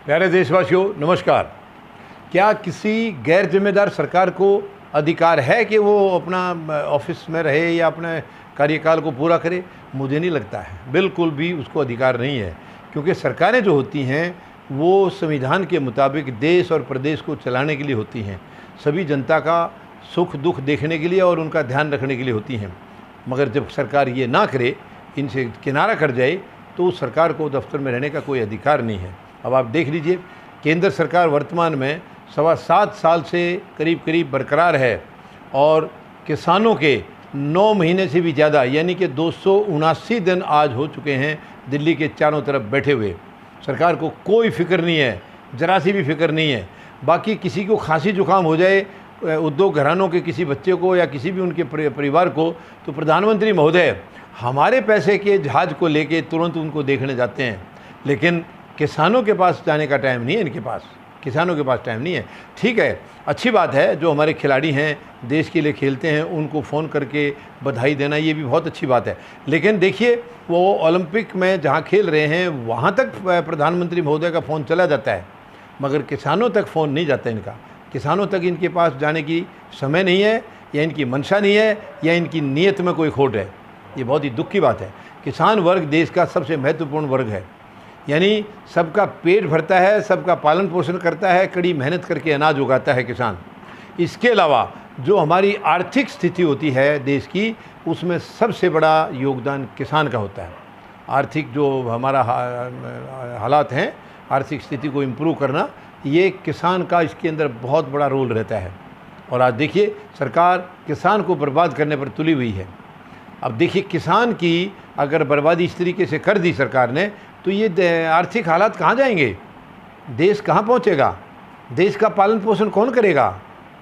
प्यारे देशवासियों, नमस्कार। क्या किसी गैर जिम्मेदार सरकार को अधिकार है कि वो अपना ऑफिस में रहे या अपने कार्यकाल को पूरा करे? मुझे नहीं लगता है, बिल्कुल भी उसको अधिकार नहीं है। क्योंकि सरकारें जो होती हैं वो संविधान के मुताबिक देश और प्रदेश को चलाने के लिए होती हैं, सभी जनता का सुख दुख देखने के लिए और उनका ध्यान रखने के लिए होती हैं। मगर जब सरकार ये ना करे, इनसे किनारा कर जाए, तो उस सरकार को दफ्तर में रहने का कोई अधिकार नहीं है। अब आप देख लीजिए, केंद्र सरकार वर्तमान में 7.25 साल से करीब बरकरार है और किसानों के 9 महीने से भी ज़्यादा यानी कि 279 दिन आज हो चुके हैं दिल्ली के चारों तरफ बैठे हुए। सरकार को कोई फिक्र नहीं है, ज़रा सी भी फिक्र नहीं है। बाकी किसी को खांसी जुकाम हो जाए, उद्योग घरानों के किसी बच्चे को या किसी भी उनके परिवार को, तो प्रधानमंत्री महोदय हमारे पैसे के जहाज़ को लेके तुरंत उनको देखने जाते हैं। लेकिन किसानों के पास जाने का टाइम नहीं है, इनके पास किसानों के पास टाइम नहीं है। ठीक है, अच्छी बात है, जो हमारे खिलाड़ी हैं देश के लिए खेलते हैं उनको फ़ोन करके बधाई देना, ये भी बहुत अच्छी बात है। लेकिन देखिए, वो ओलंपिक में जहाँ खेल रहे हैं वहाँ तक प्रधानमंत्री महोदय का फ़ोन चला जाता है, मगर किसानों तक फ़ोन नहीं जाता इनका। किसानों तक इनके पास जाने की समय नहीं है, या इनकी मंशा नहीं है, या इनकी नीयत में कोई खोट है। ये बहुत ही दुख की बात है। किसान वर्ग देश का सबसे महत्वपूर्ण वर्ग है, यानी सबका पेट भरता है, सबका पालन पोषण करता है, कड़ी मेहनत करके अनाज उगाता है किसान। इसके अलावा जो हमारी आर्थिक स्थिति होती है देश की, उसमें सबसे बड़ा योगदान किसान का होता है। आर्थिक जो हमारा हालात हैं, आर्थिक स्थिति को इम्प्रूव करना, ये किसान का इसके अंदर बहुत बड़ा रोल रहता है। और आज देखिए, सरकार किसान को बर्बाद करने पर तुली हुई है। अब देखिए, किसान की अगर बर्बादी इस तरीके से कर दी सरकार ने, तो ये आर्थिक हालात कहाँ जाएंगे? देश कहाँ पहुँचेगा? देश का पालन पोषण कौन करेगा?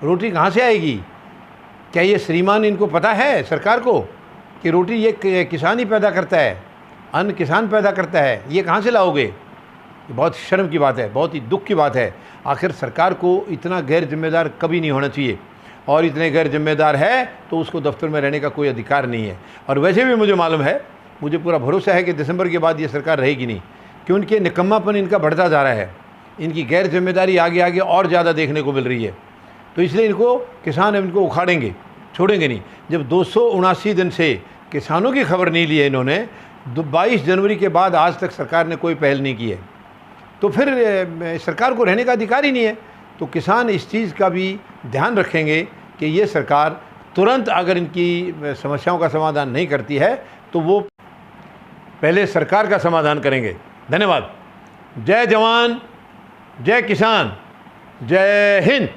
रोटी कहाँ से आएगी? क्या ये श्रीमान इनको पता है सरकार को कि रोटी ये किसान ही पैदा करता है, अन्न किसान पैदा करता है? ये कहाँ से लाओगे? ये बहुत शर्म की बात है, बहुत ही दुख की बात है। आखिर सरकार को इतना गैर जिम्मेदार कभी नहीं होना चाहिए, और इतने गैर जिम्मेदार है तो उसको दफ्तर में रहने का कोई अधिकार नहीं है। और वैसे भी मुझे मालूम है, मुझे पूरा भरोसा है कि दिसंबर के बाद ये सरकार रहेगी नहीं, क्योंकि इनके निकम्मापन इनका बढ़ता जा रहा है। इनकी गैर जिम्मेदारी आगे आगे और ज़्यादा देखने को मिल रही है। तो इसलिए इनको किसान इनको उखाड़ेंगे, छोड़ेंगे नहीं। जब 279 दिन से किसानों की खबर नहीं ली है इन्होंने, 22 जनवरी के बाद आज तक सरकार ने कोई पहल नहीं की है, तो फिर सरकार को रहने का अधिकार ही नहीं है। तो किसान इस चीज़ का भी ध्यान रखेंगे कि ये सरकार तुरंत अगर इनकी समस्याओं का समाधान नहीं करती है, तो वो पहले सरकार का समाधान करेंगे। धन्यवाद। जय जवान, जय किसान, जय हिंद।